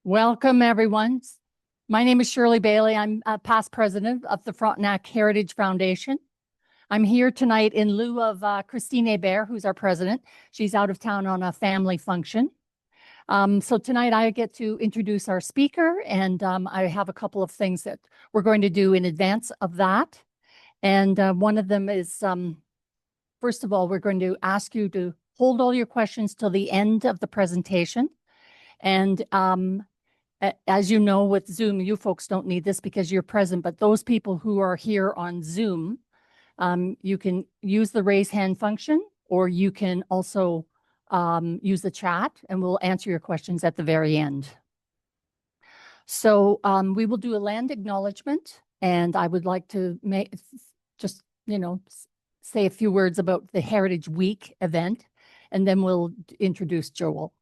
Welcome, everyone. My name is Shirley Bailey. I'm a past president of the Frontenac Heritage Foundation. I'm here tonight in lieu of Christine Hebert, who's our president. She's out of town on a family function. So tonight I get to introduce our speaker, and I have a couple of things that we're going to do in advance of that. And one of them is, first of all, we're going to ask you to hold all your questions till the end of the presentation. And as you know, with Zoom, you folks don't need this because you're present, but those people who are here on Zoom, you can use the raise hand function, or you can also use the chat, and we'll answer your questions at the very end. So we will do a land acknowledgement, and I would like to just, say a few words about the Heritage Week event, and then we'll introduce Joel.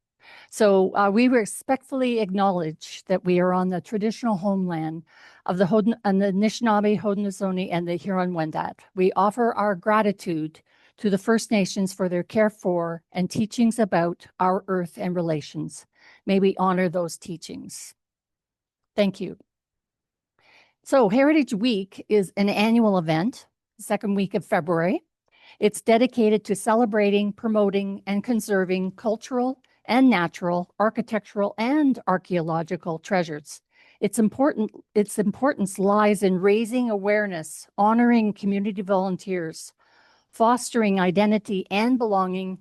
So we respectfully acknowledge that we are on the traditional homeland of the Anishinaabe, Haudenosaunee, and the Huron-Wendat. We offer our gratitude to the First Nations for their care for and teachings about our earth and relations. May we honor those teachings. Thank you. So Heritage Week is an annual event, second week of February. It's dedicated to celebrating, promoting, and conserving cultural and natural, architectural, and archaeological treasures. Its importance lies in raising awareness, honoring community volunteers, fostering identity and belonging,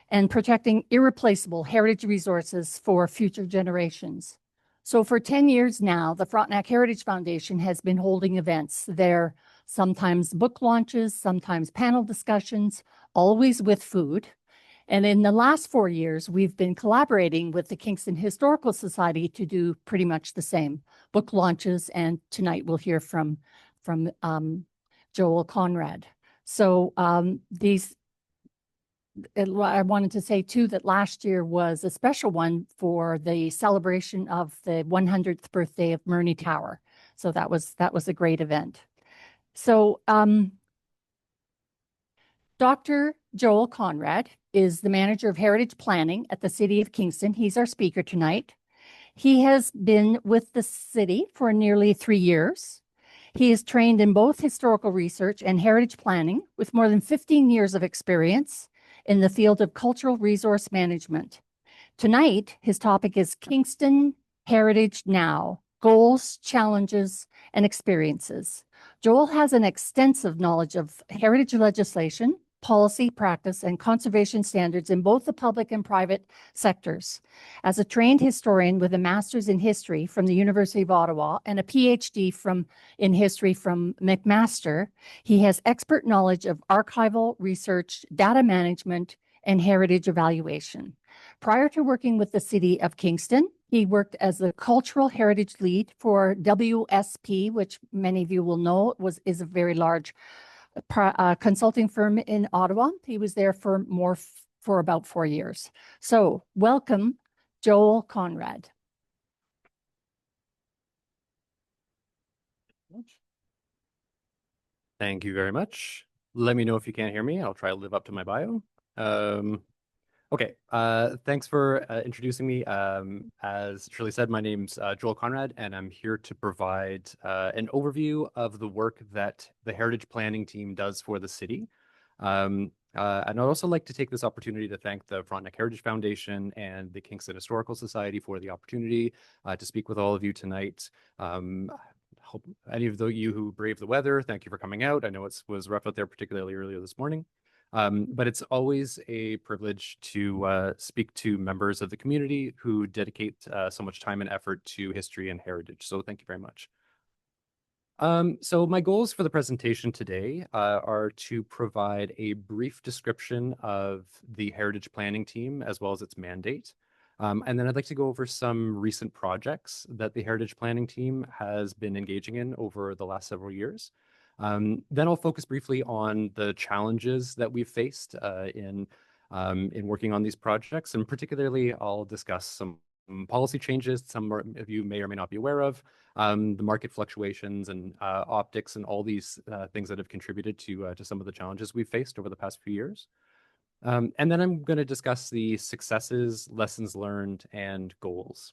and protecting irreplaceable heritage resources for future generations. So for 10 years now, the Frontenac Heritage Foundation has been holding events. They're sometimes book launches, sometimes panel discussions, always with food. And in the last 4 years, we've been collaborating with the Kingston Historical Society to do pretty much the same book launches. And tonight we'll hear from Joel Konrad. So I wanted to say too that last year was a special one for the celebration of the 100th birthday of Murney Tower. So that was a great event. So Dr. Joel Konrad is the manager of heritage planning at the City of Kingston. He's our speaker tonight. He has been with the city for nearly 3 years. He is trained in both historical research and heritage planning with more than 15 years of experience in the field of cultural resource management. Tonight, his topic is Kingston Heritage Now: Goals, Challenges, and Experiences. Joel has an extensive knowledge of heritage legislation, policy, practice, and conservation standards in both the public and private sectors. As a trained historian with a master's in history from the University of Ottawa and a PhD in history from McMaster, he has expert knowledge of archival research, data management, and heritage evaluation. Prior to working with the City of Kingston, he worked as the cultural heritage lead for WSP, which many of you will know is a very large consulting firm in Ottawa. He was there for about 4 years. So welcome, Joel Konrad. Thank you very much. Let me know if you can't hear me. I'll try to live up to my bio. Okay, thanks for introducing me. As Shirley said, my name's Joel Konrad, and I'm here to provide an overview of the work that the Heritage Planning team does for the city. And I'd also like to take this opportunity to thank the Frontenac Heritage Foundation and the Kingston Historical Society for the opportunity to speak with all of you tonight. Hope any of you who brave the weather, thank you for coming out. I know it was rough out there, particularly earlier this morning. But it's always a privilege to speak to members of the community who dedicate so much time and effort to history and heritage. So thank you very much. So my goals for the presentation today are to provide a brief description of the heritage planning team as well as its mandate. And then I'd like to go over some recent projects that the heritage planning team has been engaging in over the last several years. Then I'll focus briefly on the challenges that we've faced in working on these projects, and particularly I'll discuss some policy changes some of you may or may not be aware of, the market fluctuations and optics and all these things that have contributed to some of the challenges we've faced over the past few years. And then I'm going to discuss the successes, lessons learned, and goals.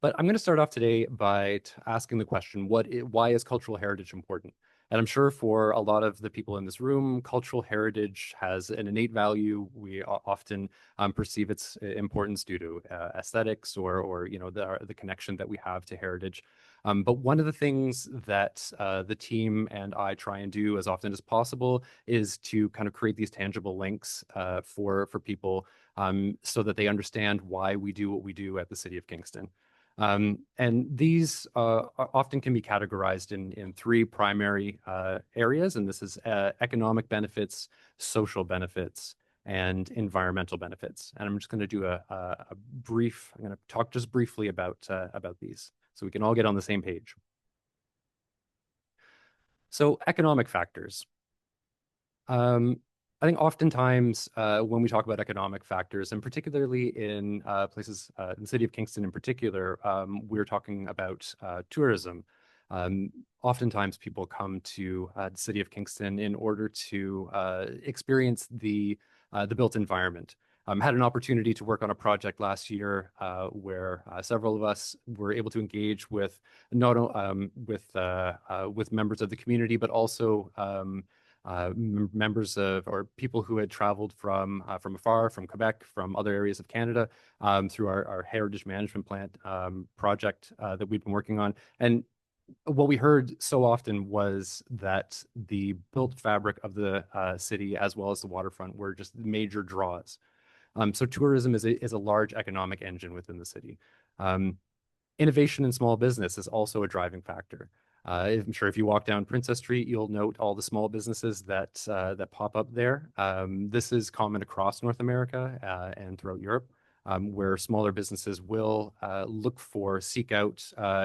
But I'm going to start off today by asking the question, why is cultural heritage important? And I'm sure for a lot of the people in this room, cultural heritage has an innate value. We often perceive its importance due to aesthetics or the connection that we have to heritage. But one of the things that the team and I try and do as often as possible is to kind of create these tangible links for people so that they understand why we do what we do at the City of Kingston. And these often can be categorized in three primary areas, and this is economic benefits, social benefits, and environmental benefits. And I'm just going to do I'm going to talk just briefly about these so we can all get on the same page. So economic factors. I think oftentimes when we talk about economic factors, and particularly in places in the city of Kingston in particular, we're talking about tourism. Oftentimes people come to the city of Kingston in order to experience the built environment. Had an opportunity to work on a project last year where several of us were able to engage with not with members of the community, but also members of or people who had traveled from afar, from Quebec, from other areas of Canada, through our heritage management plant project that we've been working on. And what we heard so often was that the built fabric of the city, as well as the waterfront, were just major draws. So tourism is a large economic engine within the city. Innovation in small business is also a driving factor. I'm sure if you walk down Princess Street, you'll note all the small businesses that pop up there. This is common across North America and throughout Europe, where smaller businesses will seek out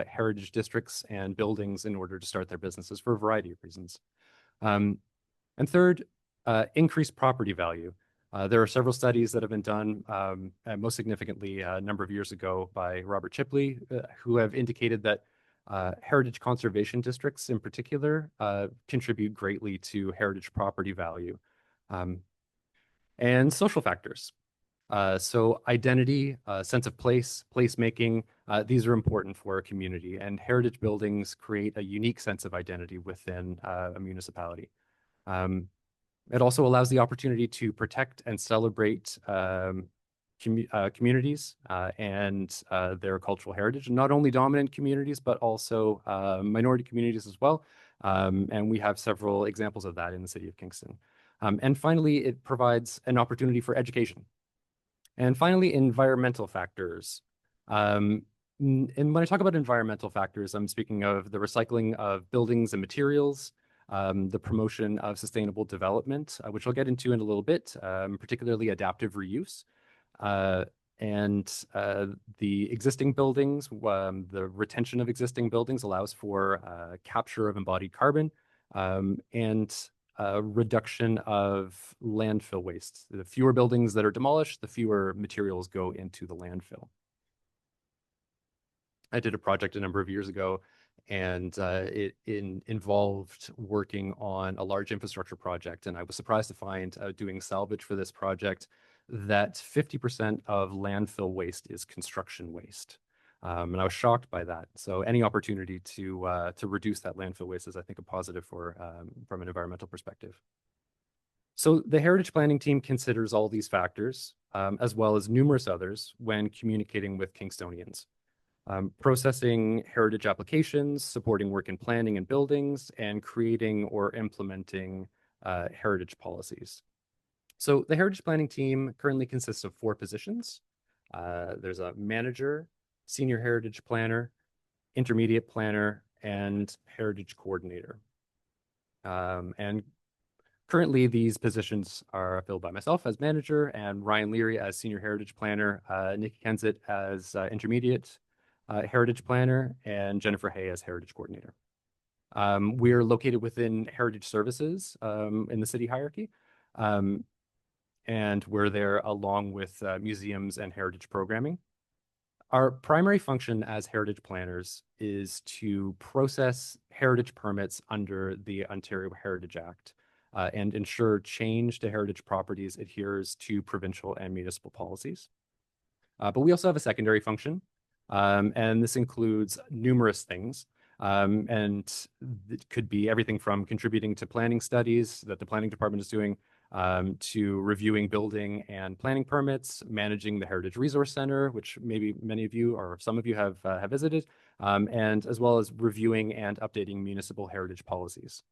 heritage districts and buildings in order to start their businesses for a variety of reasons. And third, increased property value. There are several studies that have been done, most significantly a number of years ago by Robert Chipley, who have indicated that heritage conservation districts in particular contribute greatly to heritage property value. And social factors. So identity, sense of place, placemaking, these are important for a community, and heritage buildings create a unique sense of identity within a municipality. It also allows the opportunity to protect and celebrate communities and their cultural heritage, and not only dominant communities, but also minority communities as well. And we have several examples of that in the city of Kingston. And finally, it provides an opportunity for education. And finally, environmental factors. And when I talk about environmental factors, I'm speaking of the recycling of buildings and materials, the promotion of sustainable development, which I'll get into in a little bit, particularly adaptive reuse, and the existing buildings, the retention of existing buildings allows for capture of embodied carbon and reduction of landfill waste. The fewer buildings that are demolished, the fewer materials go into the landfill. I did a project a number of years ago, and it involved working on a large infrastructure project. And I was surprised to find, doing salvage for this project, that 50% of landfill waste is construction waste. And I was shocked by that. So any opportunity to reduce that landfill waste is, I think, a positive from an environmental perspective. So the heritage planning team considers all these factors, as well as numerous others, when communicating with Kingstonians. Processing heritage applications, supporting work in planning and buildings, and creating or implementing heritage policies. So the heritage planning team currently consists of 4 positions. There's a manager, senior heritage planner, intermediate planner, and heritage coordinator. And currently these positions are filled by myself as manager, and Ryan Leary as senior heritage planner, Nikki Kensett as intermediate heritage planner, and Jennifer Hay as heritage coordinator. We're located within heritage services in the city hierarchy. And we're there along with museums and heritage programming. Our primary function as heritage planners is to process heritage permits under the Ontario Heritage Act and ensure change to heritage properties adheres to provincial and municipal policies. But we also have a secondary function, And this includes numerous things. And it could be everything from contributing to planning studies that the planning department is doing, to reviewing building and planning permits, managing the Heritage Resource Center, which maybe many of you or some of you have visited, and as well as reviewing and updating municipal heritage policies.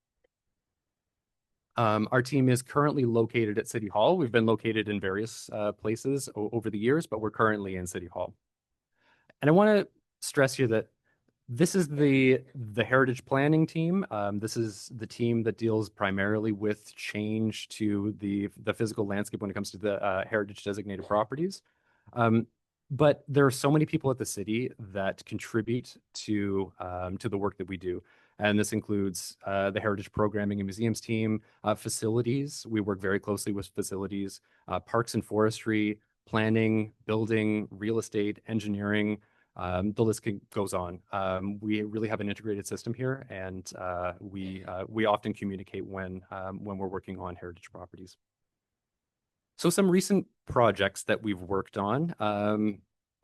Our team is currently located at City Hall. We've been located in various places over the years, but we're currently in City Hall. And I want to stress here that this is the heritage planning team. This is the team that deals primarily with change to the physical landscape when it comes to the heritage designated properties. But there are so many people at the city that contribute to the work that we do. And this includes the heritage programming and museums team, facilities. We work very closely with facilities, parks and forestry, planning, building, real estate, engineering. The list goes on. We really have an integrated system here, and we often communicate when we're working on heritage properties. So some recent projects that we've worked on.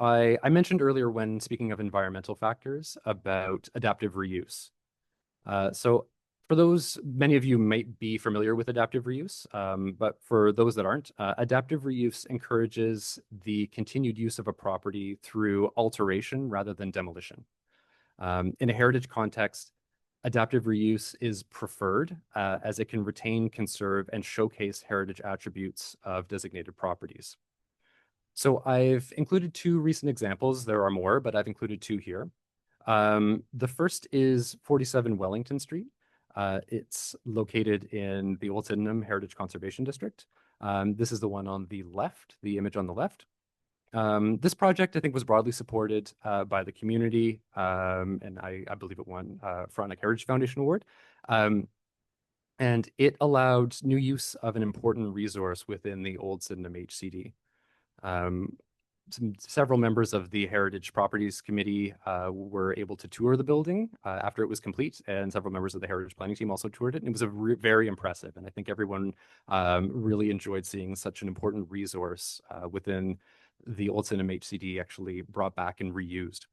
I mentioned earlier when speaking of environmental factors about adaptive reuse. So for those, many of you might be familiar with adaptive reuse, but for those that aren't, adaptive reuse encourages the continued use of a property through alteration rather than demolition. In a heritage context, adaptive reuse is preferred as it can retain, conserve, and showcase heritage attributes of designated properties. So I've included two recent examples. There are more, but I've included two here. The first is 47 Wellington Street. It's located in the Old Sydenham Heritage Conservation District. This is the one on the left, the image on the left. This project, I think, was broadly supported by the community, and I believe it won Frontenac Heritage Foundation Award. And it allowed new use of an important resource within the Old Sydenham HCD. Several members of the Heritage Properties Committee were able to tour the building after it was complete, and several members of the Heritage Planning team also toured it. And it was very impressive, and I think everyone really enjoyed seeing such an important resource within the Old Sydenham HCD actually brought back and reused.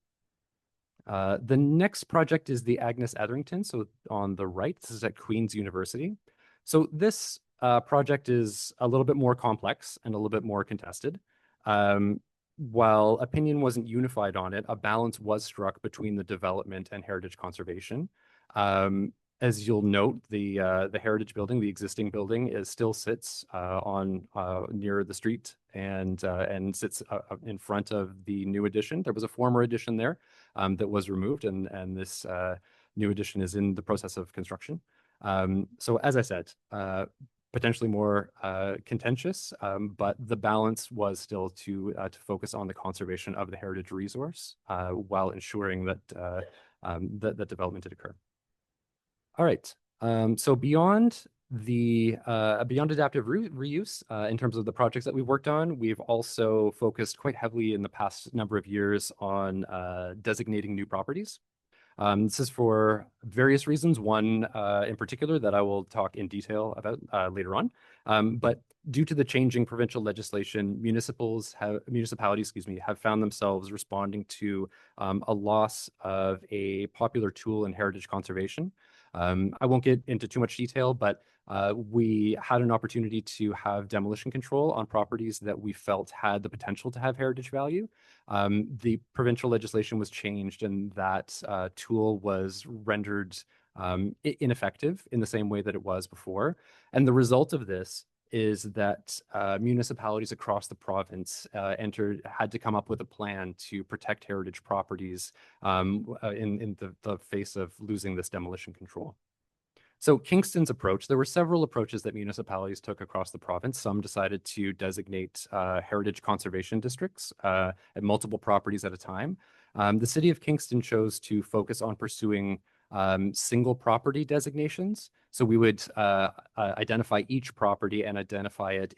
The next project is the Agnes Etherington. So on the right, this is at Queen's University. So this project is a little bit more complex and a little bit more contested. While opinion wasn't unified on it, a balance was struck between the development and heritage conservation. As you'll note, the heritage building, the existing building, still sits on near the street and sits in front of the new addition. There was a former addition there that was removed, and this new addition is in the process of construction. So as I said, potentially more contentious, but the balance was still to focus on the conservation of the heritage resource while ensuring that that development did occur. All right. So beyond adaptive reuse, in terms of the projects that we've worked on, we've also focused quite heavily in the past number of years on designating new properties. This is for various reasons. One in particular that I will talk in detail about later on. But due to the changing provincial legislation, municipalities, have found themselves responding to a loss of a popular tool in heritage conservation. I won't get into too much detail, but we had an opportunity to have demolition control on properties that we felt had the potential to have heritage value. The provincial legislation was changed, and that tool was rendered ineffective in the same way that it was before. And the result of this is that municipalities across the province had to come up with a plan to protect heritage properties in the face of losing this demolition control. So Kingston's approach, there were several approaches that municipalities took across the province. Some decided to designate heritage conservation districts at multiple properties at a time. The city of Kingston chose to focus on pursuing single property designations. So we would identify each property and identify it,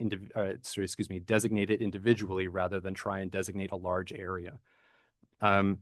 designate it individually rather than try and designate a large area. And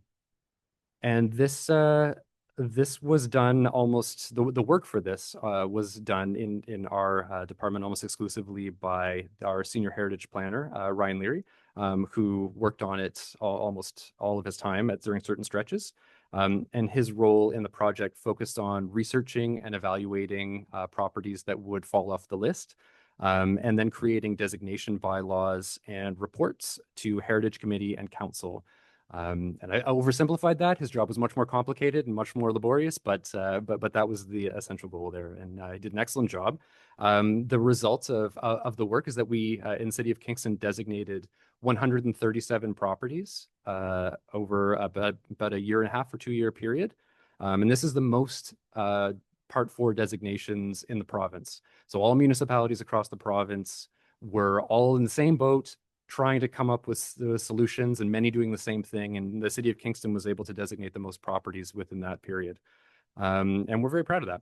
this was done almost, the work for this was done in our department almost exclusively by our senior heritage planner, Ryan Leary. who worked on it almost all of his time during certain stretches. And his role in the project focused on researching and evaluating properties that would fall off the list, and then creating designation bylaws and reports to Heritage Committee and Council. And I oversimplified that. His job was much more complicated and much more laborious, but that was the essential goal there, and he did an excellent job. The results of the work is that we in the city of Kingston designated 137 properties over about a year and a half or 2 year period, and this is the most Part 4 designations in the province. So all municipalities across the province were all in the same boat, trying to come up with the solutions, and many doing the same thing. And the city of Kingston was able to designate the most properties within that period. And we're very proud of that.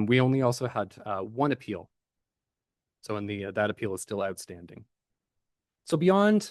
We only also had one appeal. So that appeal is still outstanding. So beyond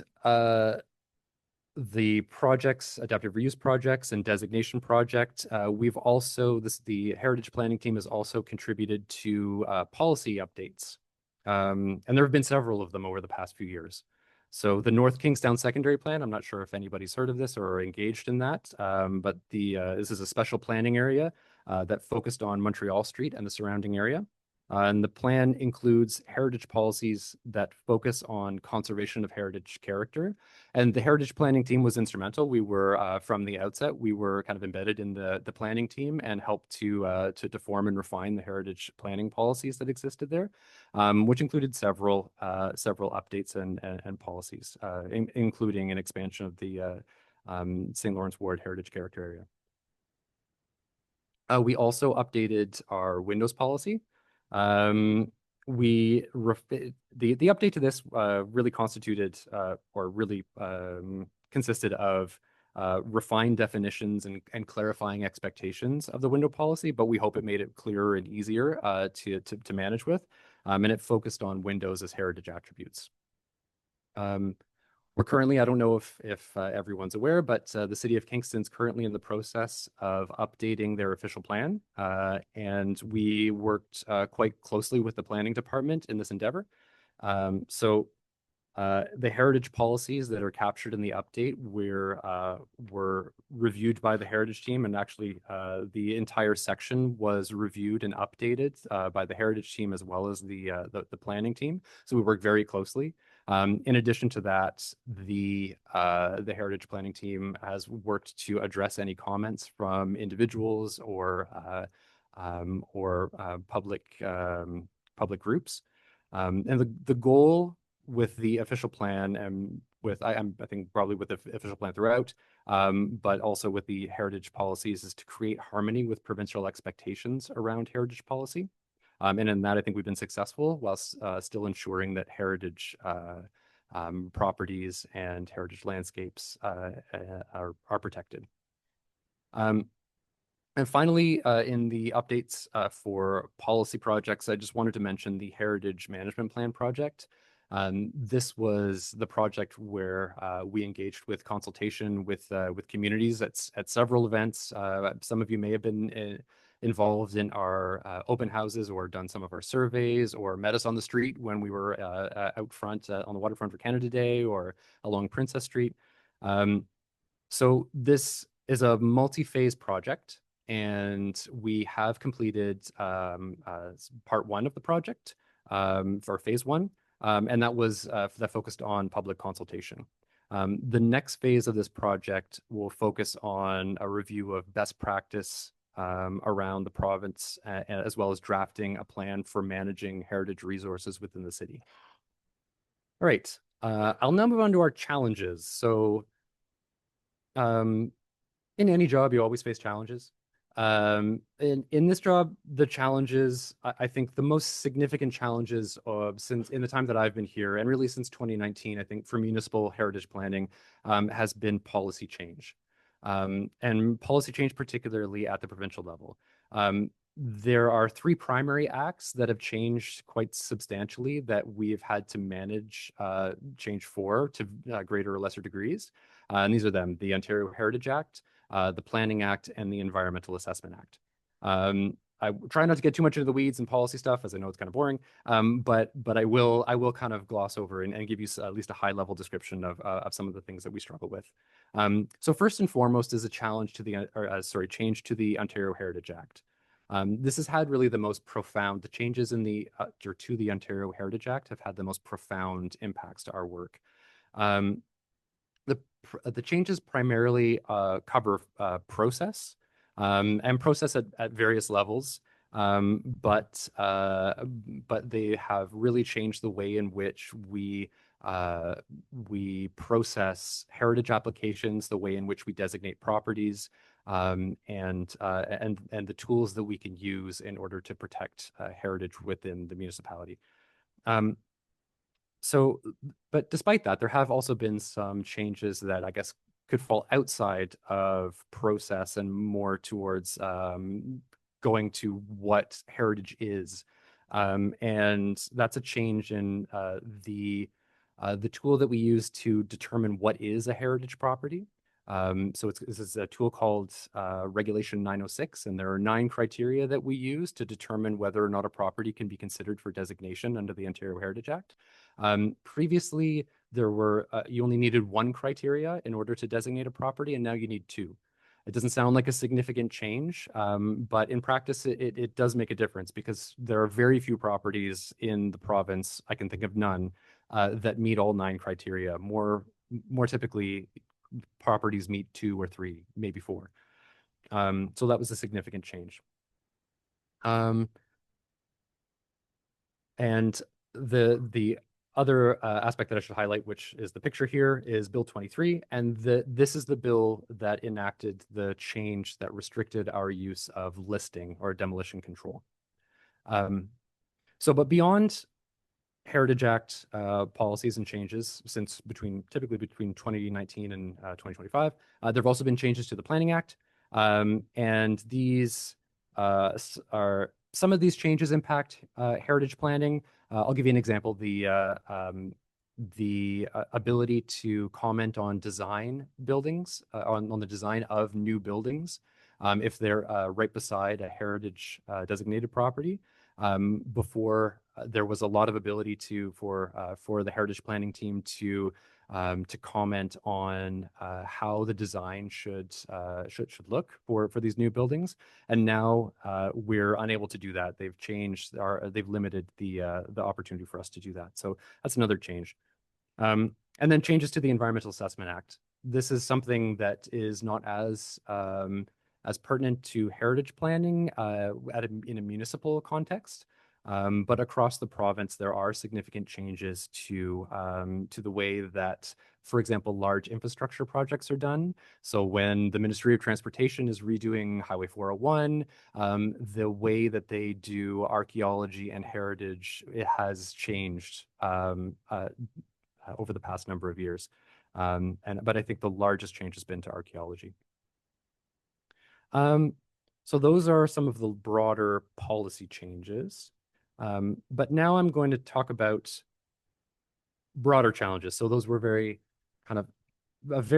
the projects, adaptive reuse projects and designation project, the Heritage Planning team has also contributed to policy updates. And there have been several of them over the past few years. So the North Kingstown Secondary Plan, I'm not sure if anybody's heard of this or engaged in that, but this is a special planning area that focused on Montreal Street and the surrounding area. And the plan includes heritage policies that focus on conservation of heritage character. And the heritage planning team was instrumental. We were, from the outset, we were kind of embedded in the planning team and helped to form and refine the heritage planning policies that existed there, which included several updates and policies, including an expansion of the St. Lawrence Ward Heritage Character Area. We also updated our windows policy. The update to this really constituted or really consisted of refined definitions and clarifying expectations of the window policy, but we hope it made it clearer and easier to manage with, and it focused on windows as heritage attributes. We're currently, I don't know if everyone's aware, but the city of Kingston's currently in the process of updating their official plan. And we worked quite closely with the planning department in this endeavor. So the heritage policies that are captured in the update were reviewed by the heritage team, and actually the entire section was reviewed and updated by the heritage team as well as the planning team. So we worked very closely. In addition to that, the heritage planning team has worked to address any comments from individuals or public groups. And the goal with the official plan, and I think probably with the official plan throughout, but also with the heritage policies, is to create harmony with provincial expectations around heritage policy. And in that, I think we've been successful whilst still ensuring that heritage properties and heritage landscapes are protected. And finally, in the updates for policy projects, I just wanted to mention the Heritage Management Plan project. This was the project where we engaged with consultation with communities at several events. Some of you may have been involved in our open houses or done some of our surveys or met us on the street when we were out front on the waterfront for Canada Day or along Princess Street. So this is a multi-phase project, and we have completed part 1 of the project for phase 1. And that focused on public consultation. The next phase of this project will focus on a review of best practice around the province, as well as drafting a plan for managing heritage resources within the city. All right, I'll now move on to our challenges. So in any job, you always face challenges. In this job, the challenges, I think the most significant challenges since in the time that I've been here, and really since 2019, I think for municipal heritage planning, has been policy change. And policy change particularly at the provincial level. There are 3 primary acts that have changed quite substantially that we've had to manage change for to greater or lesser degrees. And these are them: the Ontario Heritage Act, the Planning Act, and the Environmental Assessment Act. I try not to get too much into the weeds and policy stuff, as I know it's kind of boring. But I will kind of gloss over and give you at least a high level description of some of the things that we struggle with. So first and foremost is a challenge to change to the Ontario Heritage Act. This has had really the most profound, the changes in to the Ontario Heritage Act have had the most profound impacts to our work. Um, the changes primarily cover process and process at various levels, but they have really changed the way in which we process heritage applications, the way in which we designate properties, and the tools that we can use in order to protect heritage within the municipality. Um, so, but despite that, there have also been some changes that I guess could fall outside of process and more towards going to what heritage is. And that's a change in the tool that we use to determine what is a heritage property. So this is a tool called Regulation 906, and there are 9 criteria that we use to determine whether or not a property can be considered for designation under the Ontario Heritage Act. Previously, there were you only needed 1 criteria in order to designate a property, and now you need 2. It doesn't sound like a significant change, but in practice, it does make a difference because there are very few properties in the province, I can think of none, that meet all 9 criteria. More typically, properties meet 2 or 3, maybe 4. So that was a significant change. And the other aspect that I should highlight, which is the picture here, is Bill 23. And this is the bill that enacted the change that restricted our use of listing or demolition control. But beyond Heritage Act policies and changes typically between 2019 and 2025, there have also been changes to the Planning Act. And these are some of these changes impact heritage planning. I'll give you an example. The ability to comment on design buildings, on the design of new buildings, if they're right beside a heritage designated property. Before there was a lot of ability for the heritage planning team to comment on how the design should look for these new buildings, and now we're unable to do that. They've limited the opportunity for us to do that. So that's another change. And then changes to the Environmental Assessment Act. This is something that is not as pertinent to heritage planning in a municipal context. But across the province, there are significant changes to the way that, for example, large infrastructure projects are done. So when the Ministry of Transportation is redoing Highway 401, the way that they do archaeology and heritage, it has changed over the past number of years. But I think the largest change has been to archaeology. So those are some of the broader policy changes. But now I'm going to talk about broader challenges. So those were very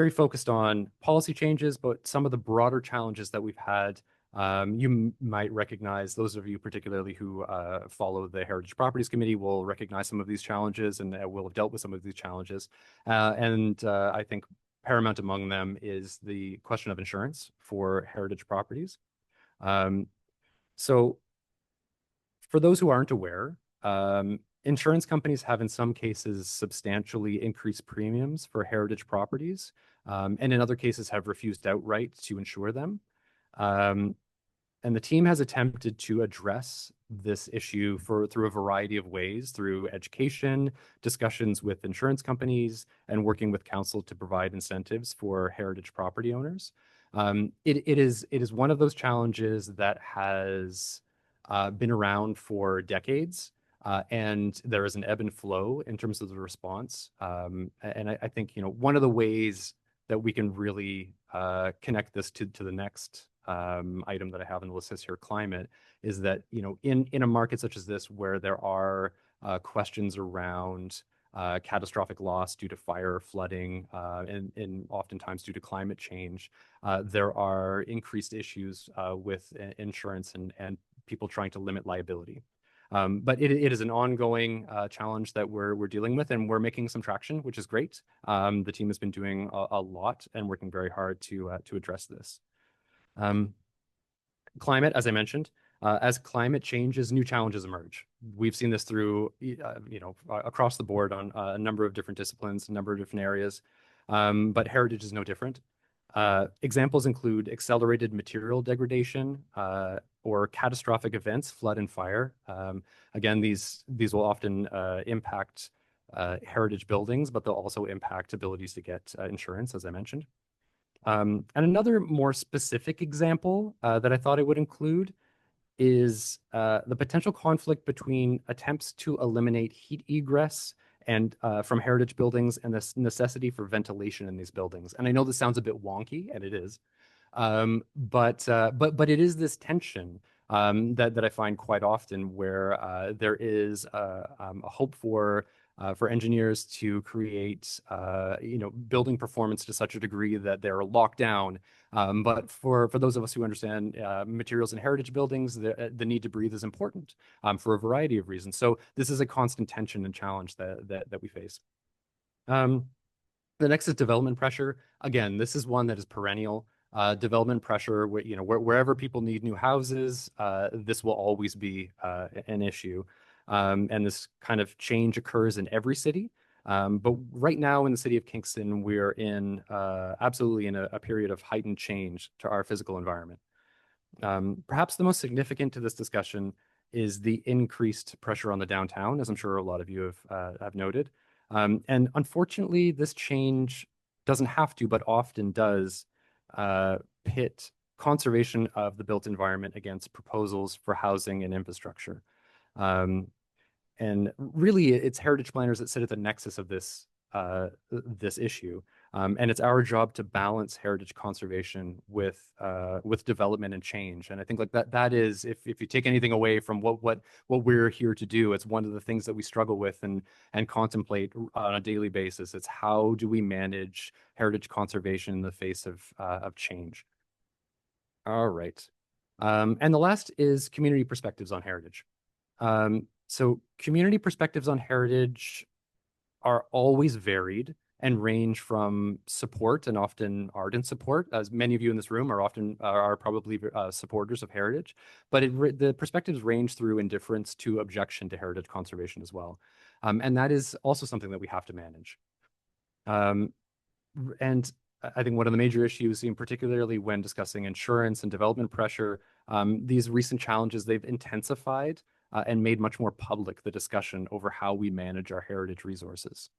focused on policy changes, but some of the broader challenges that we've had, you might recognize, those of you particularly who follow the Heritage Properties Committee will recognize some of these challenges and will have dealt with some of these challenges. I think paramount among them is the question of insurance for heritage properties. So for those who aren't aware, insurance companies have in some cases substantially increased premiums for heritage properties, and in other cases have refused outright to insure them. And the team has attempted to address this issue through a variety of ways, through education, discussions with insurance companies, and working with council to provide incentives for heritage property owners. It is one of those challenges that has been around for decades, and there is an ebb and flow in terms of the response. And I think one of the ways that we can really connect this to the next item that I have on the list is here, climate, is that in a market such as this where there are questions around catastrophic loss due to fire, flooding, and oftentimes due to climate change, there are increased issues with insurance and people trying to limit liability. But it is an ongoing challenge that we're dealing with, and we're making some traction, which is great. The team has been doing a lot and working very hard to address this. Climate, as I mentioned, as climate changes, new challenges emerge. We've seen this through, across the board on a number of different disciplines, a number of different areas, but heritage is no different. Examples include accelerated material degradation or catastrophic events, flood and fire. Again, these will often impact heritage buildings, but they'll also impact abilities to get insurance, as I mentioned. And another more specific example that I thought I would include is the potential conflict between attempts to eliminate heat egress and from heritage buildings and the necessity for ventilation in these buildings. And I know this sounds a bit wonky, and it is, but it is this tension that I find quite often where there is a hope for engineers to create building performance to such a degree that they're locked down. But for those of us who understand materials in heritage buildings, the need to breathe is important for a variety of reasons. So this is a constant tension and challenge that we face. The next is development pressure. Again, this is one that is perennial. Development pressure, wherever people need new houses, this will always be an issue. And this kind of change occurs in every city. But right now in the city of Kingston, we're absolutely in a period of heightened change to our physical environment. Perhaps the most significant to this discussion is the increased pressure on the downtown, as I'm sure a lot of you have noted. And unfortunately, this change doesn't have to, but often does pit conservation of the built environment against proposals for housing and infrastructure. And really, it's heritage planners that sit at the nexus of this issue. And it's our job to balance heritage conservation with development and change. And I think that is, if you take anything away from what we're here to do, it's one of the things that we struggle with and contemplate on a daily basis. It's how do we manage heritage conservation in the face of change. All right. And the last is community perspectives on heritage. So community perspectives on heritage are always varied and range from support and often ardent support, as many of you in this room are probably supporters of heritage, but the perspectives range through indifference to objection to heritage conservation as well. And that is also something that we have to manage. And I think one of the major issues, particularly when discussing insurance and development pressure, these recent challenges, they've intensified and made much more public the discussion over how we manage our heritage resources.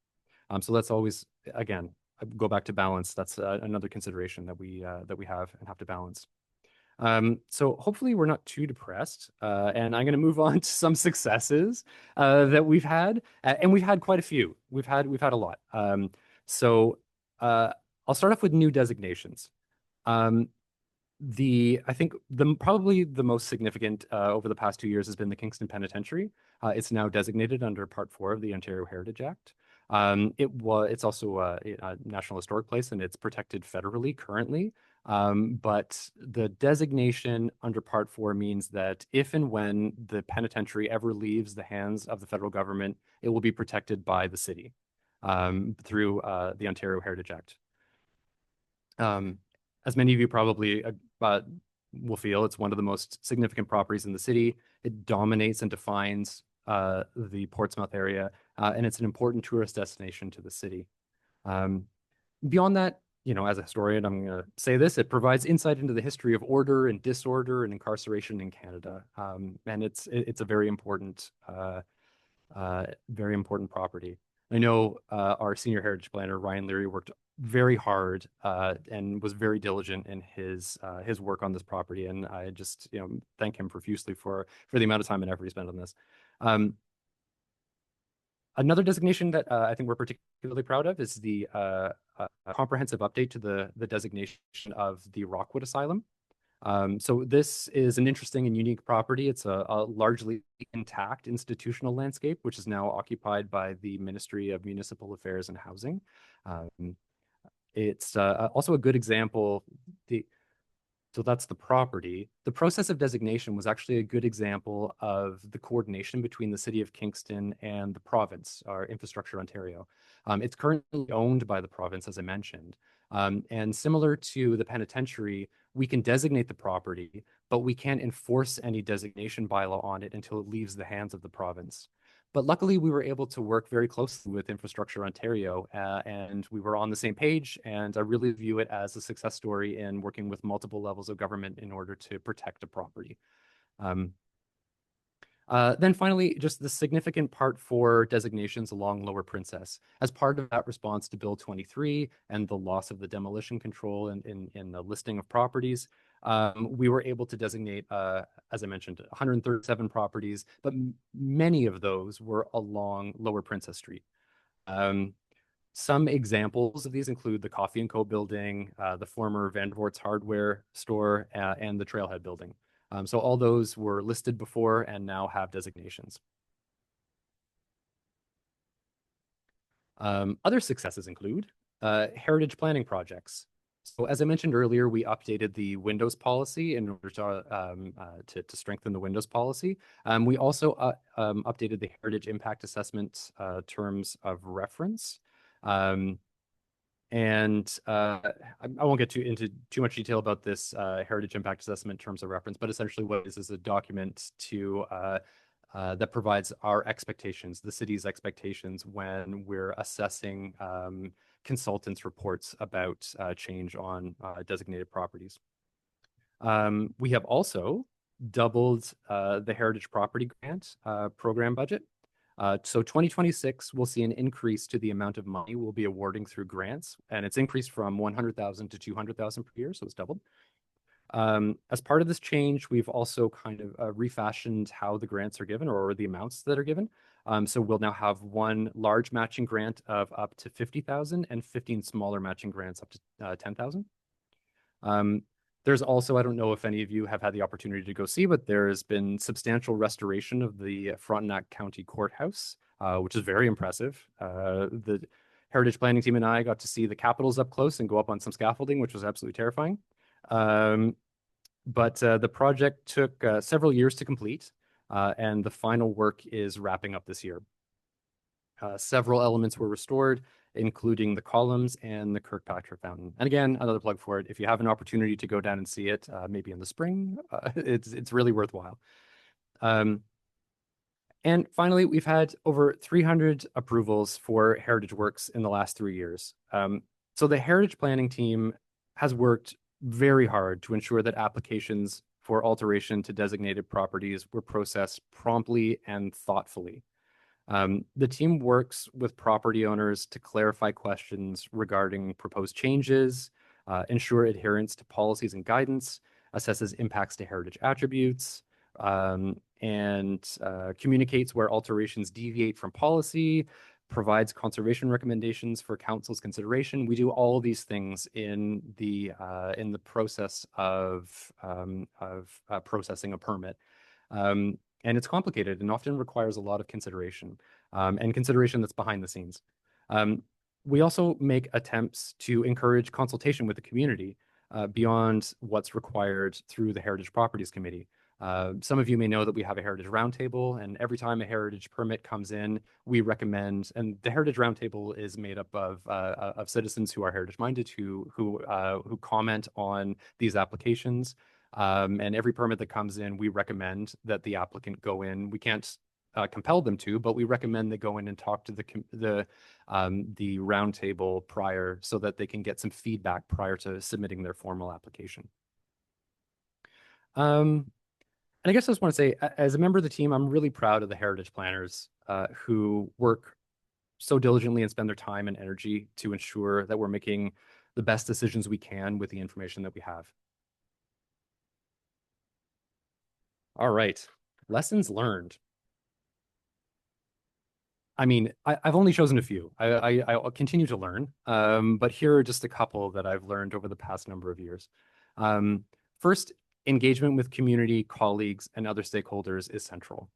So that's always, again, go back to balance. That's another consideration that we have and have to balance. So hopefully we're not too depressed, and I'm going to move on to some successes that we've had, and we've had quite a few. We've had a lot. So I'll start off with new designations. I think probably the most significant over the past 2 years has been the Kingston Penitentiary. It's now designated under Part 4 of the Ontario Heritage Act. It's also a National Historic Place, and it's protected federally currently. But the designation under Part 4 means that if and when the penitentiary ever leaves the hands of the federal government, it will be protected by the city through the Ontario Heritage Act. As many of you probably will feel, it's one of the most significant properties in the city. It dominates and defines the Portsmouth area, and it's an important tourist destination to the city. Beyond that, as a historian, I'm going to say this, it provides insight into the history of order and disorder and incarceration in Canada. And it's a very important property. I know our senior heritage planner, Ryan Leary, worked very hard and was very diligent in his work on this property, and I just thank him profusely for the amount of time and effort he spent on this. Another designation that I think we're particularly proud of is the comprehensive update to the designation of the Rockwood Asylum. So this is an interesting and unique property. It's a largely intact institutional landscape, which is now occupied by the Ministry of Municipal Affairs and Housing. It's also a good example. So that's the property. The process of designation was actually a good example of the coordination between the city of Kingston and the province, our Infrastructure Ontario. It's currently owned by the province, as I mentioned. And similar to the penitentiary, we can designate the property, but we can't enforce any designation bylaw on it until it leaves the hands of the province. But luckily, we were able to work very closely with Infrastructure Ontario, and we were on the same page. And I really view it as a success story in working with multiple levels of government in order to protect a property. Um, then finally, just the significant part for designations along Lower Princess. As part of that response to Bill 23 and the loss of the demolition control in the listing of properties, we were able to designate, as I mentioned, 137 properties, but many of those were along Lower Princess Street. Some examples of these include the Coffee and Co. building, the former Vandervoort's hardware store, and the Trailhead building. So all those were listed before and now have designations. Other successes include heritage planning projects. So as I mentioned earlier, we updated the Windows policy in order to strengthen the Windows policy. We also updated the heritage impact assessment terms of reference. And I won't get into too much detail about this heritage impact assessment terms of reference, but essentially what it is a document that provides our expectations, the city's expectations when we're assessing consultants' reports about change on designated properties. We have also doubled the Heritage Property Grant program budget. So 2026 will see an increase to the amount of money we'll be awarding through grants, and it's increased from 100,000 to 200,000 per year, so it's doubled. As part of this change, we've also kind of refashioned how the grants are given or the amounts that are given. So we'll now have one large matching grant of up to 50,000 and 15 smaller matching grants up to 10,000. There's also, I don't know if any of you have had the opportunity to go see, but there's been substantial restoration of the Frontenac County Courthouse, which is very impressive. The Heritage Planning team and I got to see the capitals up close and go up on some scaffolding, which was absolutely terrifying. But the project took several years to complete, and the final work is wrapping up this year. Several elements were restored, including the columns and the Kirkpatrick fountain. And again, another plug for it. If you have an opportunity to go down and see it, maybe in the spring, it's really worthwhile. And finally, we've had over 300 approvals for heritage works in the last 3 years. So the heritage planning team has worked very hard to ensure that applications for alteration to designated properties were processed promptly and thoughtfully. The team works with property owners to clarify questions regarding proposed changes, ensure adherence to policies and guidance, assesses impacts to heritage attributes, and communicates where alterations deviate from policy, provides conservation recommendations for council's consideration. We do all these things in the process of processing a permit. And it's complicated and often requires a lot of consideration and consideration that's behind the scenes. We also make attempts to encourage consultation with the community beyond what's required through the Heritage Properties Committee. Some of you may know that we have a Heritage Roundtable, and every time a heritage permit comes in, we recommend, and the Heritage Roundtable is made up of citizens who are heritage minded, who comment on these applications. And every permit that comes in, we recommend that the applicant go in. We can't compel them to, but we recommend they go in and talk to the roundtable prior so that they can get some feedback prior to submitting their formal application. And I guess I just want to say, as a member of the team, I'm really proud of the heritage planners who work so diligently and spend their time and energy to ensure that we're making the best decisions we can with the information that we have. All right, lessons learned. I mean, I've only chosen a few. I'll continue to learn, but here are just a couple that I've learned over the past number of years. First, engagement with community, colleagues, and other stakeholders is central.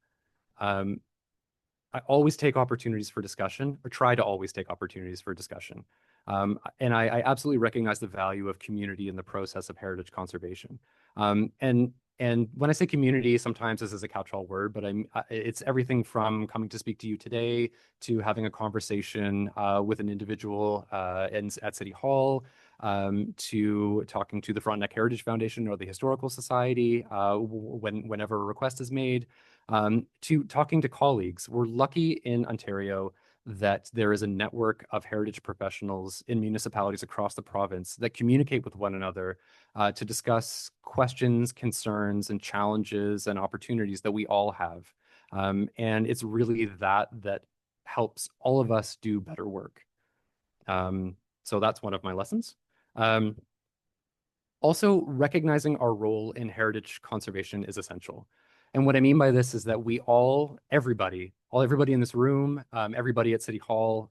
I always take opportunities for discussion, or try to always take opportunities for discussion. And I absolutely recognize the value of community in the process of heritage conservation. And when I say community, sometimes this is a catch-all word, but it's everything from coming to speak to you today to having a conversation with an individual at City Hall, to talking to the Frontenac Heritage Foundation or the Historical Society whenever a request is made, to talking to colleagues. We're lucky in Ontario that there is a network of heritage professionals in municipalities across the province that communicate with one another to discuss questions, concerns, and challenges and opportunities that we all have. And it's really that helps all of us do better work. So that's one of my lessons. Also, recognizing our role in heritage conservation is essential. And what I mean by this is that everybody in this room, everybody at City Hall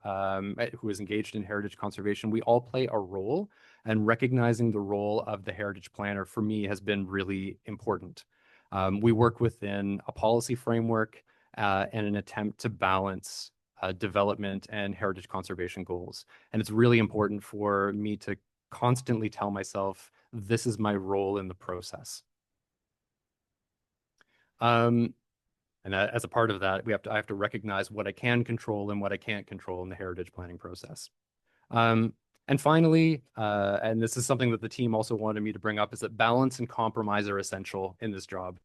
who is engaged in heritage conservation, we all play a role, and recognizing the role of the heritage planner for me has been really important. We work within a policy framework and an attempt to balance development and heritage conservation goals. And it's really important for me to constantly tell myself, this is my role in the process. And as a part of that, I have to recognize what I can control and what I can't control in the heritage planning process. And finally, and this is something that the team also wanted me to bring up, is that balance and compromise are essential in this job.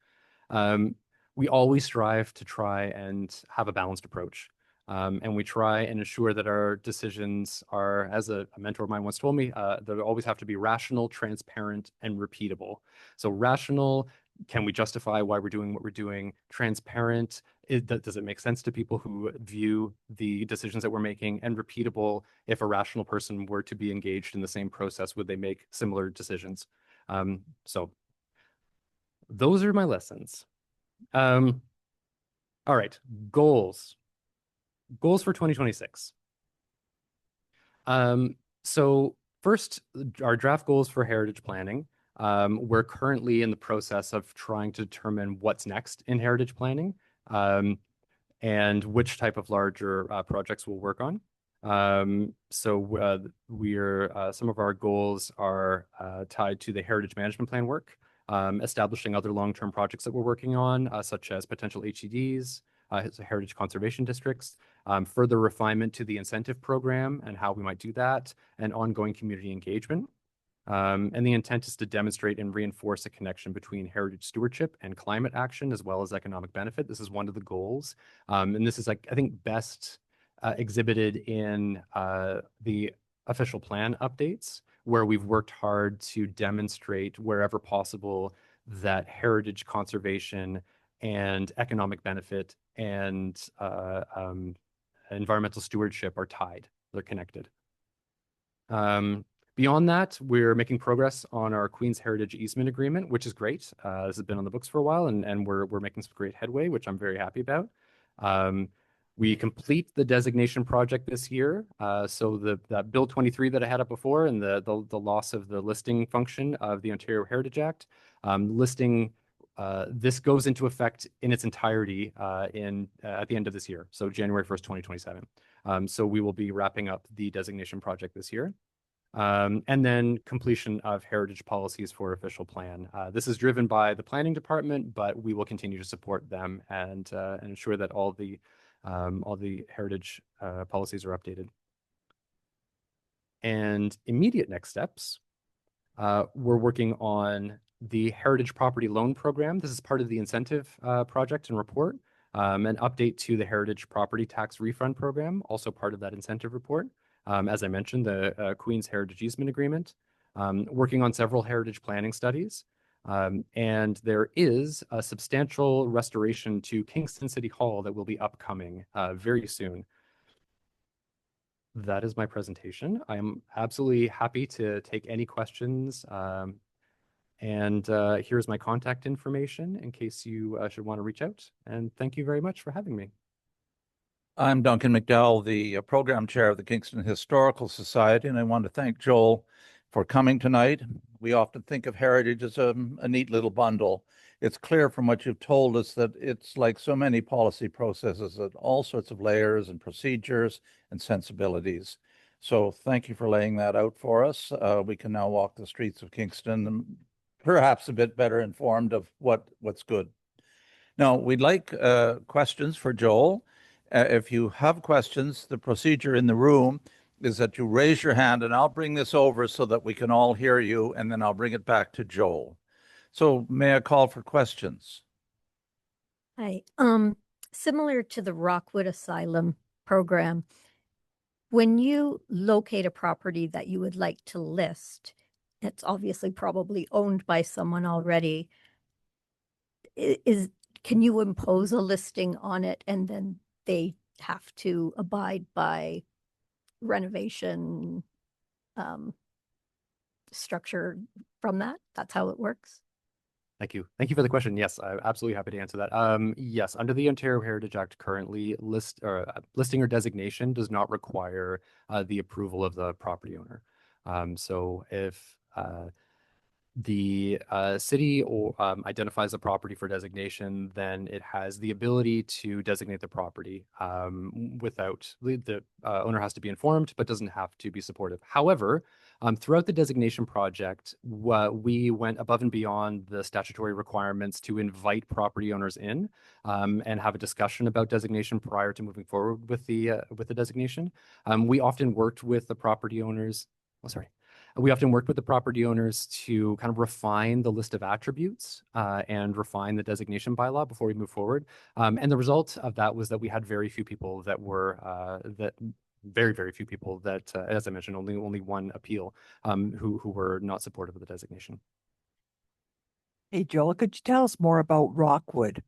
We always strive to try and have a balanced approach. And we try and ensure that our decisions are, as a mentor of mine once told me, they always have to be rational, transparent, and repeatable. So rational, can we justify why we're doing what we're doing? Transparent, does it make sense to people who view the decisions that we're making? And repeatable, if a rational person were to be engaged in the same process, would they make similar decisions? So those are my lessons. All right, goals for 2026. So first, our draft goals for heritage planning. We're currently in the process of trying to determine what's next in heritage planning, and which type of larger projects we'll work on. Some of our goals are tied to the heritage management plan work, establishing other long-term projects that we're working on, such as potential HEDs, heritage conservation districts, further refinement to the incentive program and how we might do that, and ongoing community engagement. And the intent is to demonstrate and reinforce a connection between heritage stewardship and climate action, as well as economic benefit. This is one of the goals. And this is, I think, best exhibited in the official plan updates, where we've worked hard to demonstrate wherever possible that heritage conservation and economic benefit and environmental stewardship are tied. They're connected. Beyond that, we're making progress on our Queen's Heritage Easement Agreement, which is great. This has been on the books for a while, and we're making some great headway, which I'm very happy about. We complete the designation project this year. So that Bill 23 that I had up before, and the loss of the listing function of the Ontario Heritage Act, this goes into effect in its entirety at the end of this year, so January 1st, 2027. So we will be wrapping up the designation project this year. And then completion of heritage policies for official plan. This is driven by the planning department, but we will continue to support them and ensure that all the heritage policies are updated. And immediate next steps, we're working on the Heritage Property Loan Program. This is part of the incentive project and report. An update to the Heritage Property Tax Refund Program, also part of that incentive report. As I mentioned, the Queen's Heritage Easement Agreement. Working on several heritage planning studies. And there is a substantial restoration to Kingston City Hall that will be upcoming very soon. That is my presentation. I am absolutely happy to take any questions. And here's my contact information in case you should want to reach out. And thank you very much for having me. I'm Duncan McDowell, the program chair of the Kingston Historical Society, and I want to thank Joel for coming tonight. We often think of heritage as a neat little bundle. It's clear from what you've told us that it's like so many policy processes, that all sorts of layers and procedures and sensibilities. So thank you for laying that out for us. We can now walk the streets of Kingston and perhaps a bit better informed of what's good. Now, we'd like questions for Joel. If you have questions, the procedure in the room is that you raise your hand, and I'll bring this over so that we can all hear you, and then I'll bring it back to Joel. So may I call for questions? Hi. Similar to the Rockwood Asylum program, when you locate a property that you would like to list, it's obviously probably owned by someone already. Can you impose a listing on it and then they have to abide by renovation structure from that? That's how it works? Thank you. Thank you for the question. Yes, I'm absolutely happy to answer that. Yes, under the Ontario Heritage Act, currently listing or designation does not require the approval of the property owner. So if the city or identifies a property for designation, then it has the ability to designate the property without the owner has to be informed, but doesn't have to be supportive. However, throughout the designation project, we went above and beyond the statutory requirements to invite property owners in and have a discussion about designation prior to moving forward with the designation. We often worked with the property owners. Oh, sorry. We often worked with the property owners to kind of refine the list of attributes and refine the designation bylaw before we move forward. And the result of that was that we had very few people that were very few people that, as I mentioned, only one appeal who were not supportive of the designation. Hey, Joel, could you tell us more about Rockwood?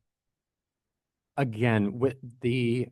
Again, with the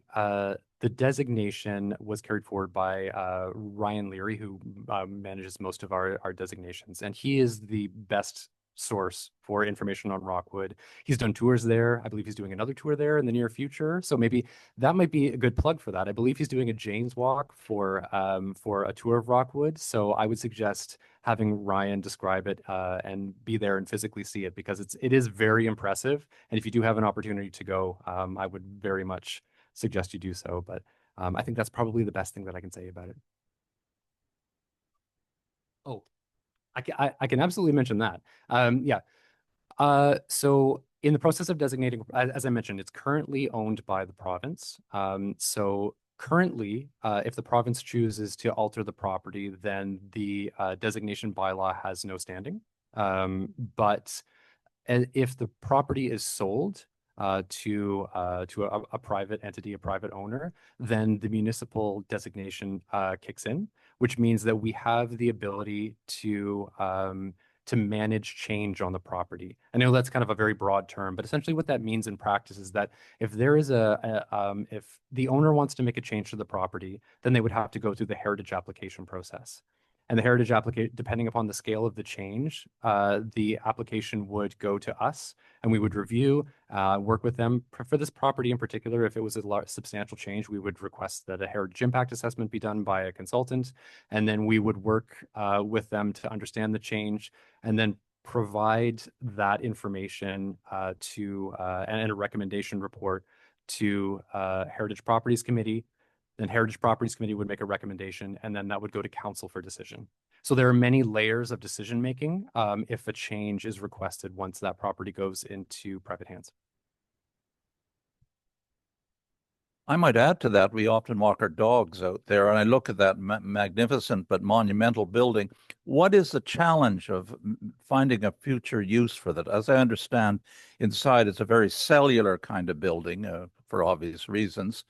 designation was carried forward by Ryan Leary, who manages most of our designations, and he is the best source for information on Rockwood. He's done tours there. I believe he's doing another tour there in the near future. So maybe that might be a good plug for that. I believe he's doing a Jane's Walk for a tour of Rockwood. So I would suggest having Ryan describe it and be there and physically see it, because it is very impressive. And if you do have an opportunity to go, I would very much suggest you do so. But I think that's probably the best thing that I can say about it. Oh, I can absolutely mention that. Yeah. So in the process of designating, as I mentioned, it's currently owned by the province. So currently, if the province chooses to alter the property, then the designation bylaw has no standing. But if the property is sold to a private entity, a private owner, then the municipal designation kicks in, which means that we have the ability to manage change on the property. I know that's kind of a very broad term, but essentially what that means in practice is that if there is if the owner wants to make a change to the property, then they would have to go through the heritage application process. And the heritage application, depending upon the scale of the change, the application would go to us and we would review, work with them. For this property in particular, if it was a substantial change, we would request that a heritage impact assessment be done by a consultant. And then we would work with them to understand the change and then provide that information and a recommendation report to Heritage Properties Committee. Then Heritage Properties Committee would make a recommendation, and then that would go to council for decision. So there are many layers of decision making if a change is requested once that property goes into private hands. I might add to that, we often walk our dogs out there, and I look at that magnificent but monumental building. What is the challenge of finding a future use for that? As I understand, inside it's a very cellular kind of building for obvious reasons.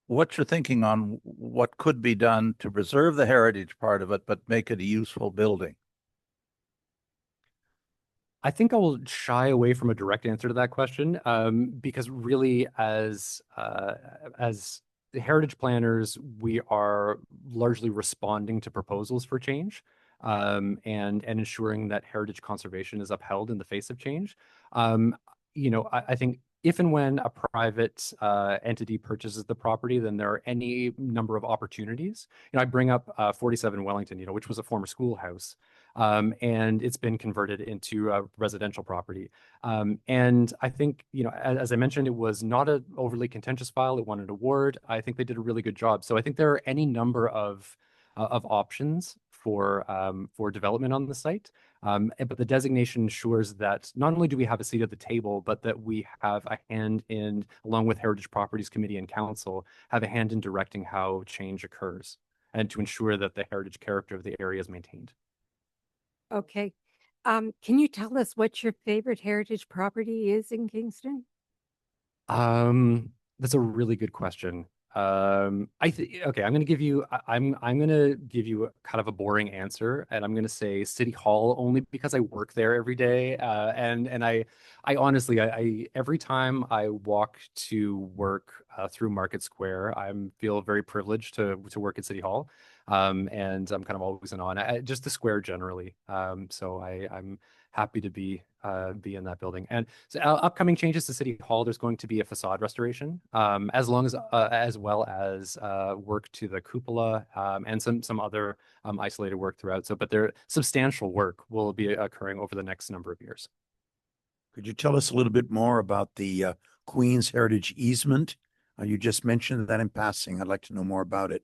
What's your thinking on what could be done to preserve the heritage part of it, but make it a useful building? I think I will shy away from a direct answer to that question because really, as the heritage planners, we are largely responding to proposals for change and ensuring that heritage conservation is upheld in the face of change. I think if and when a private entity purchases the property, then there are any number of opportunities. I bring up 47 Wellington, which was a former schoolhouse, and it's been converted into a residential property. And I think, as I mentioned, it was not an overly contentious file. It won an award. I think they did a really good job. So I think there are any number of options for development on the site. But the designation ensures that not only do we have a seat at the table, but that we have a hand in, along with Heritage Properties Committee and Council, have a hand in directing how change occurs and to ensure that the heritage character of the area is maintained. Okay. Can you tell us what your favorite heritage property is in Kingston? That's a really good question. Okay, I'm gonna give you kind of a boring answer, and I'm gonna say City Hall only because I work there every day. And I honestly, I every time I walk to work through Market Square, I feel very privileged to work at City Hall. And I'm kind of always in on just the square generally. So I'm happy to be in that building. And so upcoming changes to City Hall, there's going to be a facade restoration, as well as work to the cupola, and some other isolated work throughout. But there substantial work will be occurring over the next number of years. Could you tell us a little bit more about the Queen's Heritage easement? You just mentioned that in passing. I'd like to know more about it.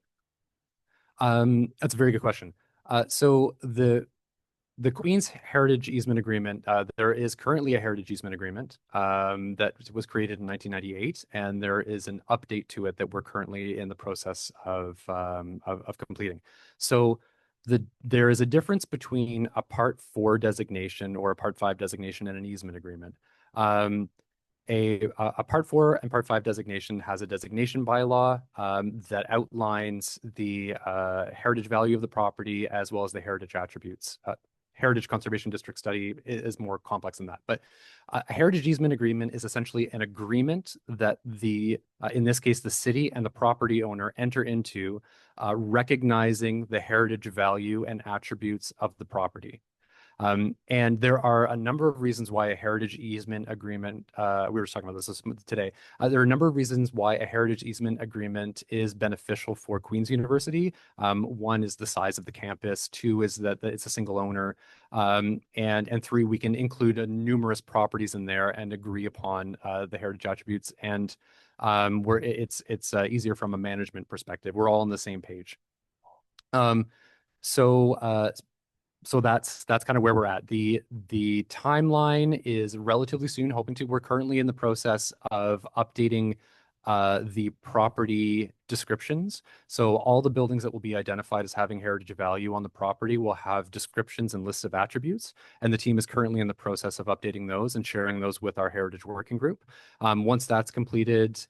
That's a very good question. So the Queen's Heritage Easement Agreement, there is currently a Heritage Easement Agreement that was created in 1998, and there is an update to it that we're currently in the process of completing. So there is a difference between a Part 4 designation or a Part 5 designation and an easement agreement. A Part 4 and Part 5 designation has a designation bylaw that outlines the heritage value of the property as well as the heritage attributes. Heritage Conservation District study is more complex than that. But a heritage easement agreement is essentially an agreement that in this case, the city and the property owner enter into, recognizing the heritage value and attributes of the property. And there are a number of reasons why a heritage easement agreement, we were talking about this today, there are a number of reasons why a heritage easement agreement is beneficial for Queen's University. One is the size of the campus, two is that it's a single owner, and three, we can include numerous properties in there and agree upon the heritage attributes, and where it's easier from a management perspective. We're all on the same page. So that's kind of where we're at. The timeline is relatively soon. We're currently in the process of updating the property descriptions. So all the buildings that will be identified as having heritage value on the property will have descriptions and lists of attributes. And the team is currently in the process of updating those and sharing those with our heritage working group. Once that's completed,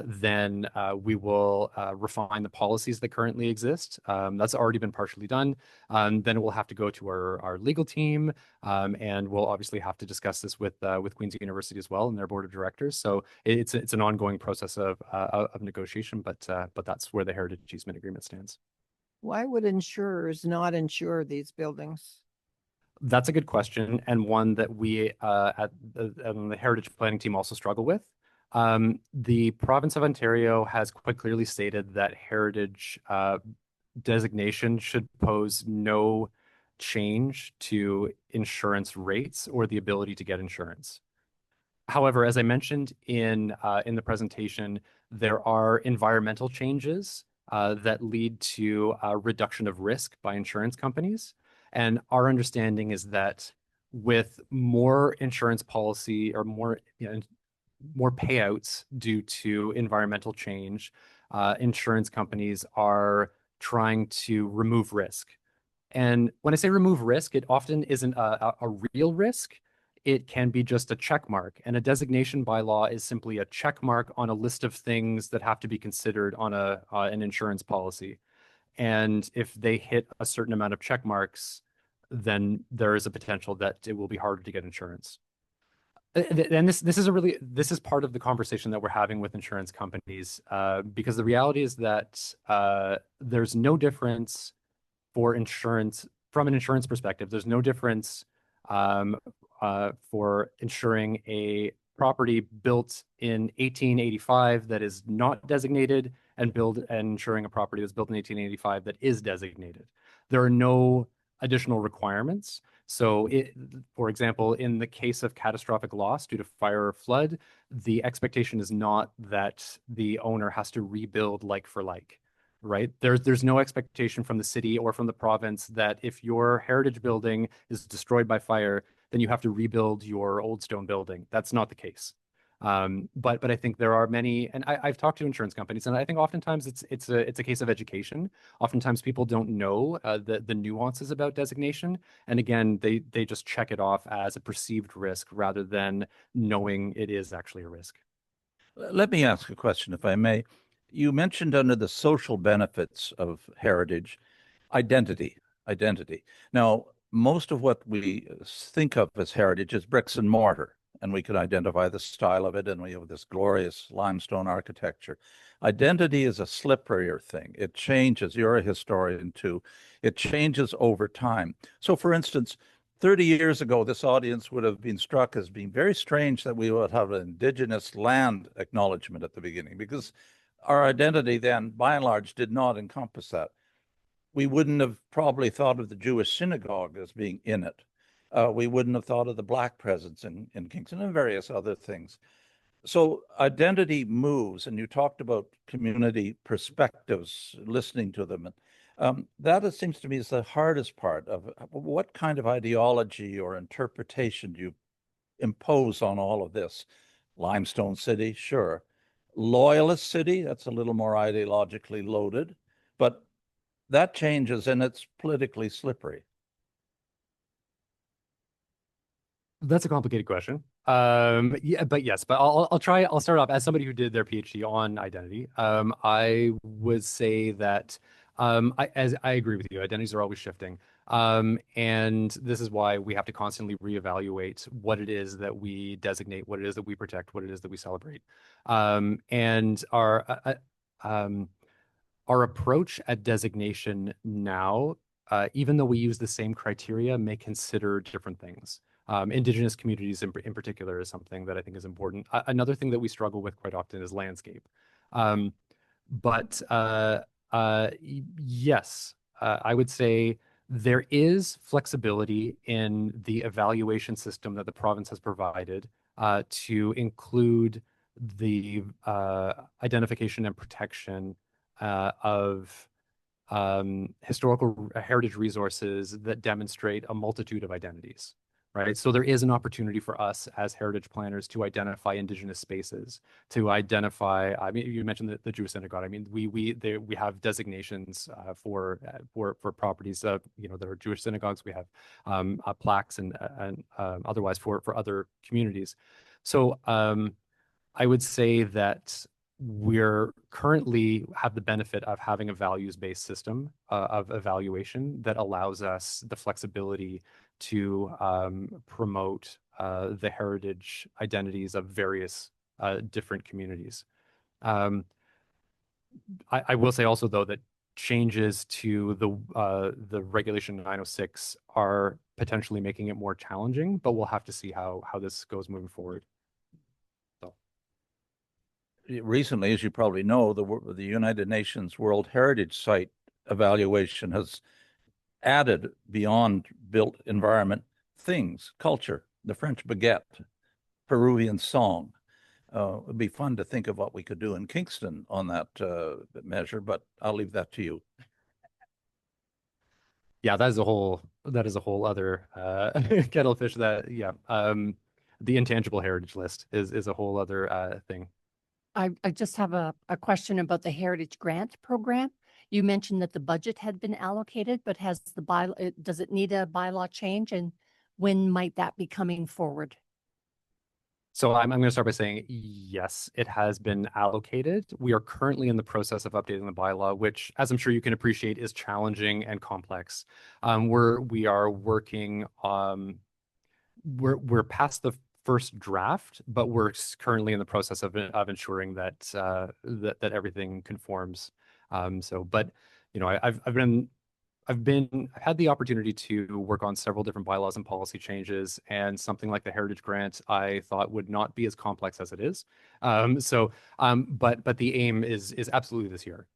then we will refine the policies that currently exist. That's already been partially done. Then we'll have to go to our legal team, and we'll obviously have to discuss this with Queen's University as well and their board of directors. So it's an ongoing process of negotiation, but that's where the heritage easement agreement stands. Why would insurers not insure these buildings? That's a good question, and one that we at the heritage planning team also struggle with. The province of Ontario has quite clearly stated that heritage designation should pose no change to insurance rates or the ability to get insurance. However, as I mentioned in the presentation, there are environmental changes that lead to a reduction of risk by insurance companies. And our understanding is that with more insurance policy or more payouts due to environmental change, insurance companies are trying to remove risk. And when I say remove risk, it often isn't a real risk. It can be just a check mark. And a designation bylaw is simply a check mark on a list of things that have to be considered on an insurance policy. And if they hit a certain amount of check marks, then there is a potential that it will be harder to get insurance. And this is part of the conversation that we're having with insurance companies, because the reality is that there's no difference for insurance from an insurance perspective. There's no difference for insuring a property built in 1885 that is not designated and insuring a property that's built in 1885 that is designated. There are no additional requirements. So, for example, in the case of catastrophic loss due to fire or flood, the expectation is not that the owner has to rebuild like for like, right? There's no expectation from the city or from the province that if your heritage building is destroyed by fire, then you have to rebuild your old stone building. That's not the case. But I think there are many, and I've talked to insurance companies, and I think oftentimes it's a case of education. Oftentimes people don't know the nuances about designation, and again, they just check it off as a perceived risk rather than knowing it is actually a risk. Let me ask a question, if I may. You mentioned under the social benefits of heritage, identity. Now, most of what we think of as heritage is bricks and mortar, and we can identify the style of it, and we have this glorious limestone architecture. Identity is a slipperier thing. It changes. You're a historian too. It changes over time. So, for instance, 30 years ago, this audience would have been struck as being very strange that we would have an indigenous land acknowledgement at the beginning, because our identity then, by and large, did not encompass that. We wouldn't have probably thought of the Jewish synagogue as being in it. We wouldn't have thought of the Black presence in Kingston and various other things. So identity moves, and you talked about community perspectives, listening to them. That seems to me is the hardest part of what kind of ideology or interpretation do you impose on all of this. Limestone City, sure. Loyalist City, that's a little more ideologically loaded, but that changes and it's politically slippery. That's a complicated question. Yeah, but yes, but I'll try. I'll start off as somebody who did their PhD on identity. I would say that I agree with you. Identities are always shifting. And this is why we have to constantly reevaluate what it is that we designate, what it is that we protect, what it is that we celebrate. And our approach at designation now, even though we use the same criteria, may consider different things. Indigenous communities in particular is something that I think is important. Another thing that we struggle with quite often is landscape. Yes, I would say there is flexibility in the evaluation system that the province has provided to include the identification and protection of historical heritage resources that demonstrate a multitude of identities. Right. So there is an opportunity for us as heritage planners to identify indigenous spaces, to identify, I mean, you mentioned the Jewish synagogue. I mean, we have designations for properties, that are Jewish synagogues. We have plaques and otherwise for other communities. So I would say that we're currently have the benefit of having a values-based system of evaluation that allows us the flexibility to promote the heritage identities of various different communities. I will say also, though, that changes to the Regulation 906 are potentially making it more challenging, but we'll have to see how this goes moving forward. Recently, as you probably know, the United Nations World Heritage Site evaluation has added beyond built environment things, culture, the French baguette, Peruvian song. It'd be fun to think of what we could do in Kingston on that measure, but I'll leave that to you. Yeah, that is a whole other kettle of fish. The intangible heritage list is a whole other thing. I just have a question about the Heritage Grant Program. You mentioned that the budget had been allocated, but does it need a bylaw change, and when might that be coming forward? So I'm going to start by saying, yes, it has been allocated. We are currently in the process of updating the bylaw, which, as I'm sure you can appreciate, is challenging and complex. We are working we're past the first draft, but we're currently in the process of ensuring that that everything conforms. I've been I've had the opportunity to work on several different bylaws and policy changes, and something like the Heritage Grant I thought would not be as complex as it is. But the aim is absolutely this year.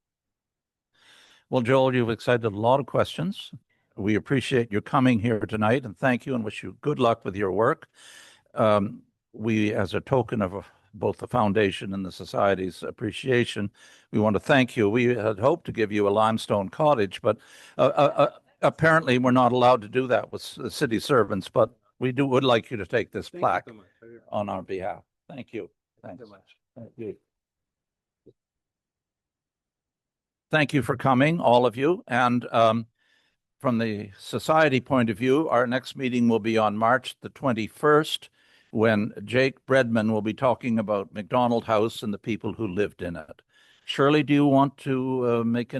Well, Joel, you've excited a lot of questions. We appreciate your coming here tonight, and thank you and wish you good luck with your work. We, as a token of both the foundation and the society's appreciation, we want to thank you. We had hoped to give you a limestone cottage, but apparently we're not allowed to do that with the city servants, but would like you to take this plaque on our behalf. Thank you. Thanks so much. Thank you. Thank you for coming, all of you. And from the society point of view, our next meeting will be on March the 21st, when Jake Bredman will be talking about McDonald House and the people who lived in it. Shirley, do you want to make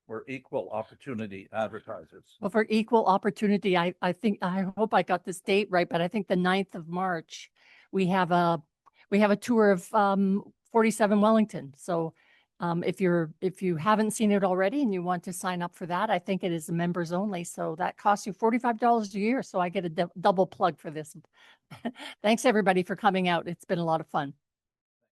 we're equal opportunity advertisers? Well, for equal opportunity, I hope I got this date right, but I think the 9th of March, we have a tour of 47 Wellington. So if you haven't seen it already and you want to sign up for that, I think it is members only. So that costs you $45 a year. So I get a double plug for this. Thanks everybody for coming out. It's been a lot of fun.